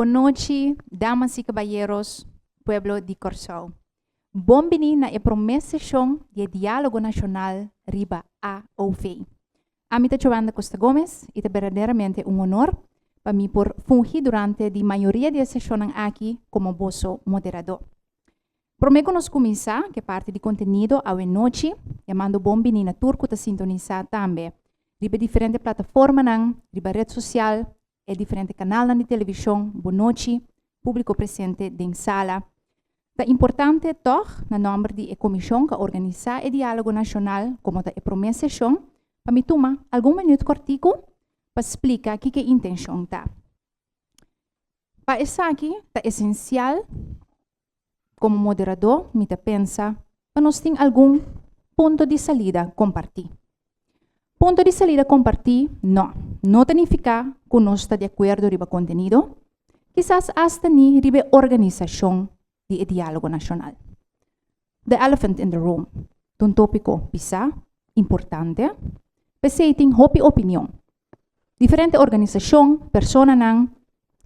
Boa noite, damas e caballeros, pueblo de Corsao. Bom-vindo na promessa de diálogo nacional riba a OVEI. A mim é Joana Costa Gomes e é verdadeiramente honor para mim por fungir durante a maioria da sessão aqui como vosso moderador. Prometo nos começar que parte do conteúdo à noite, chamando bom-vindo na turco a sintonizar também riba diferente plataforma riba rede social e diferente canal na televisão. Boa noite, público presente em sala. É importante, toch, na nome da comissão que organiza o diálogo nacional, como a promessa para me tomar algum minuto cortico para explicar o que a intenção está. Para isso aqui, é essencial, como moderador, me pensa, para nós ter algum ponto de saída compartir. Ponto de saída compartir, não significa que nós estamos de acordo com o conteúdo, quizás hasta ni ribe organização de diálogo nacional. The elephant in the room, um tópico pisa, importante, pese tem hopi opinião. Diferente organização, persona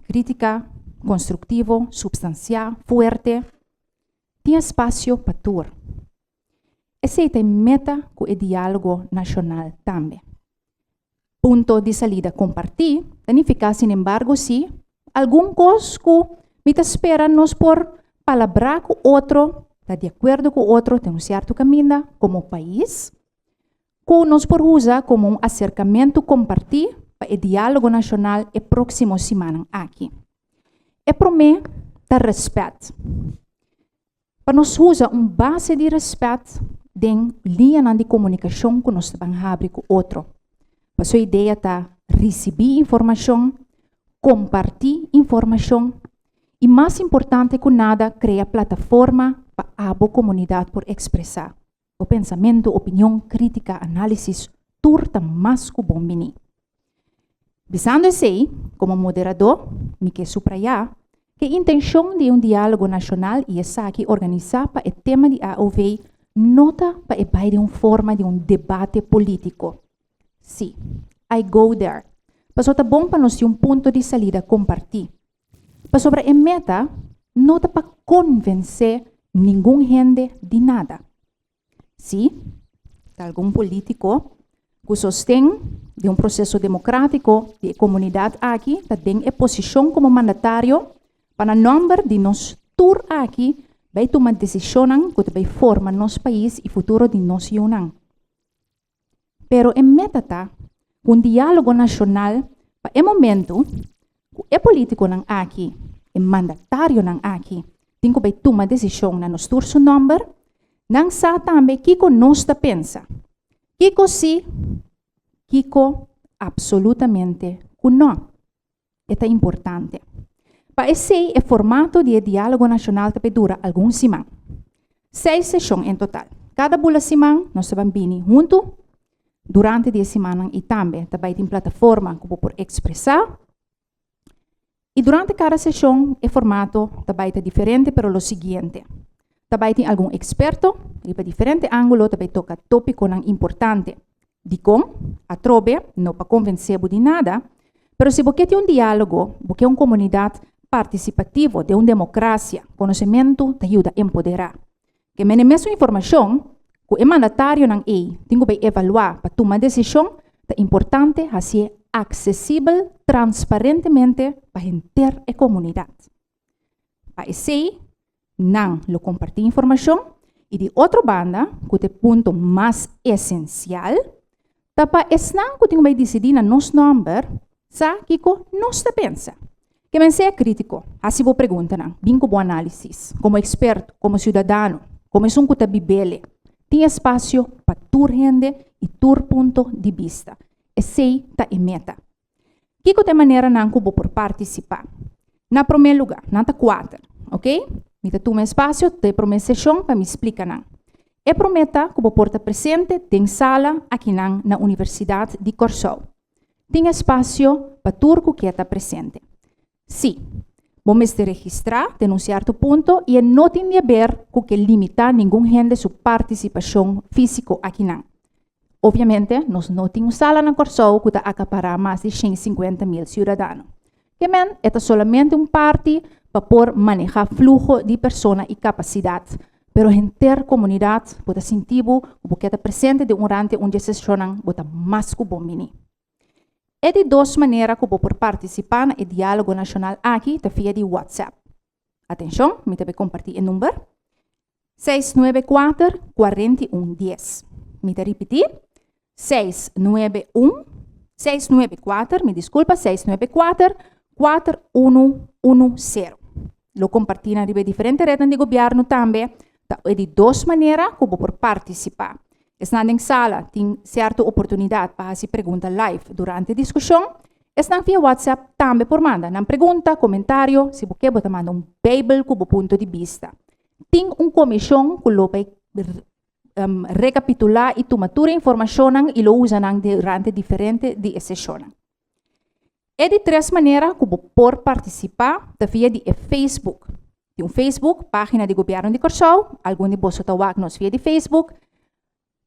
crítica, construtivo, substancial, fuerte, tem espaço para tur. Esse é meta com o diálogo nacional também. Ponto de saída compartir, significa, sin embargo, se algum coisa que me espera nos por palabrar com outro, está de acordo com outro, tem certo caminho como país, que nos por usar como um acercamento compartir para o diálogo nacional e próximo semana aqui. E para mim, é respeito. Para nós usar base de respeito den linha de comunicação que nós vamos abrir com outro. Para sua ideia está receber informação, compartilhar informação e, mais importante que nada, criar plataforma para a comunidade por expressar o pensamento, opinião, crítica, análise, tudo mais que bom menino. Visando esse, como moderador, me quer subrayar que a intenção de diálogo nacional e essa aqui organizar para o tema de AOV nota para a forma de debate político. Sim, I go there. Mas é bom para nós ter ponto de saída compartir. Mas sobre a meta, nota para convencer nenhum gente de nada. Sim, algum político que sostém de processo democrático de comunidade aqui, também é posição como mandatário para número de nós tur aqui vai tomar decisão que vai formar nosso país e futuro de nossa união. Pero em meta tá diálogo nacional para o momento é político aqui, é mandatário aqui, tem que vai tomar decisão na nosso turso número, não sabe também que nós pensa, que sim, que absolutamente não. É importante. Para esse é formato de diálogo nacional que dura alguns semanas. 6 sessões em total. Cada boa semana nós vamos vir juntos durante a semana e também tem plataforma que por expressar. E durante cada sessão é formato também diferente, pero lo seguinte. Também tem algum experto, e para diferente ângulo também toca tópico importante. De como, a trobe, não para convencer de nada, pero se você tem diálogo, você é uma comunidade participativo de democracia, conhecimento te ajuda a empoderar. Que a mesma informação que o mandatário tem que evaluar para tomar decisão, é importante ser acessível transparentemente para inteira a comunidade. Para esse, não lo compartir informação e de outra banda, que é o ponto mais essencial, para esse não que tem que decidir na nosso número, sabe que nós pensa. Que me seja crítico, assim vou perguntar, bem com boa análise, como experto, como cidadão, como um que bibele, tem espaço para tur gente e tur ponto de vista. Esse é a meta. Que tem maneira não que vou participar? Na primeiro lugar, nota 4, ok? Me toma espaço, te promessa sessão para me explicar não. E prometa que vou portar presente em sala aqui na Universidade de Corsao. Tem espaço para tur que está presente. Sim, vamos registrar, denunciar tu ponto e não tem a ver com que limitar nenhum gente sua participação física aqui não. Obviamente, nós não temos sala na Corsao que acaparar mais de 150 mil cidadãos. que men, esta solamente un parte para poder manejar flujo de personas y capacidad. Pero en ter comunidad, puede sentir que está presente durante una sesión, bota más que bombini. E de dos maneiras que por participar no diálogo nacional aqui, tá via de WhatsApp. Atenção, me também compartilhar o número. 694-4110. Me tá repetir. 694, me desculpa, 694-4110. Lo compartilhar na diferente redes de governo também. É de duas maneiras que por participar. Estão em sala, tem certa oportunidade para fazer pergunta live durante a discussão. Estão via WhatsApp também por mandar uma pergunta, comentário, se você quer mandar Bible como ponto de vista. Tem comissão que vai recapitular e tomar toda a informação e lo usam durante diferentes sessões. É de três maneiras que por participar via de Facebook. Tem Facebook, página de governo de Corsau, alguns de vocês estão nos via de Facebook.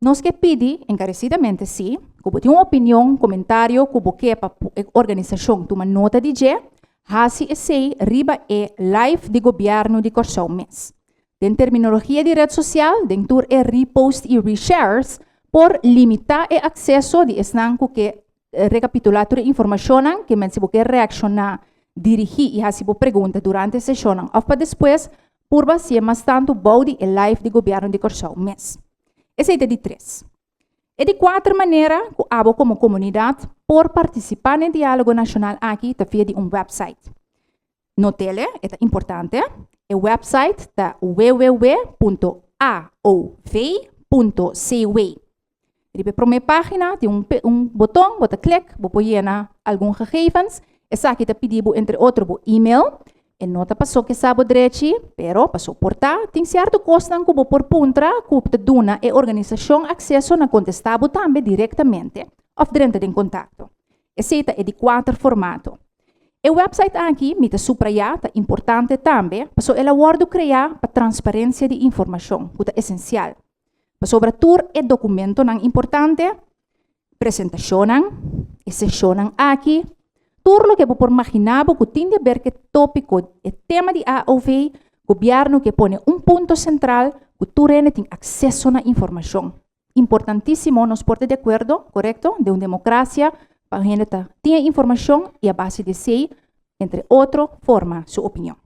Nós que pedimos, encarecidamente, sim, que tem uma opinião, comentário, que você para a organização toma nota de dia, assim esse riba é live de governo de Corsau mês. Em terminologia de rede social, dentro é repost e reshares, por limitar o acesso de estanco que recapitular toda a informação que se você reaccionar, dirigir e fazer pergunta durante a sessão, ou para depois, por basear mais tanto body e live de governo de Corsau mês. Essa é de três. E de quatro maneiras que abo como comunidade por participar no diálogo nacional aqui, tá via de website. No tele, é importante, o website está www.aov.cw. E para minha página, tem botão, bota clique, vou pôr alguns gegevens. Essa aqui está pedindo, entre outros, o e-mail. E nota passou que sabe direito, pero para suportar, tem certo custo que por puntra, que dona a organização acesso a contestar também diretamente, ou dentro de contato. Esse é de quatro formatos. O website aqui, me está subrayado, é importante também, para ela guarda criar para transparência de informação, que é essencial. Para sobretudo, o documento não importante, apresentação, e sessão aqui, tudo que por imaginar que tem a ver com o tópico, o tema de AOV, governo que põe ponto central, que tu tem acesso à informação. Importantíssimo, nós porta de acordo, correto? De uma democracia, para a gente ter informação e a base de si, entre outros, forma sua opinião.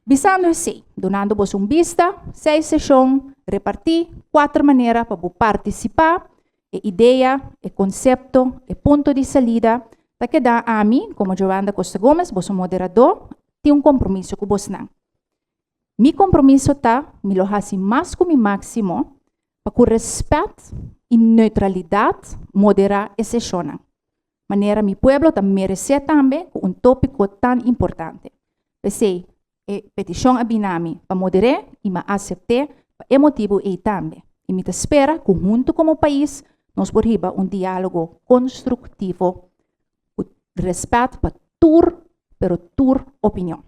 Visando assim, donando-vos vista, 6 sessões, repartir 4 maneiras para participar, ideia, conceito, ponto de saída, para que dá a mim, como Joanda Costa Gomes, vos moderador, tem compromisso com vos não. Mi compromisso está, me lo faço mais como máximo, para que o respeito e neutralidade moderar a sessão. Maneira mi pueblo merece também tópico tão importante. Pensei, petição a Binami para moderar e me aceitar, é motivo e também. E me espera, conjunto como país, nós podemos diálogo construtivo, respeito para tur opinião.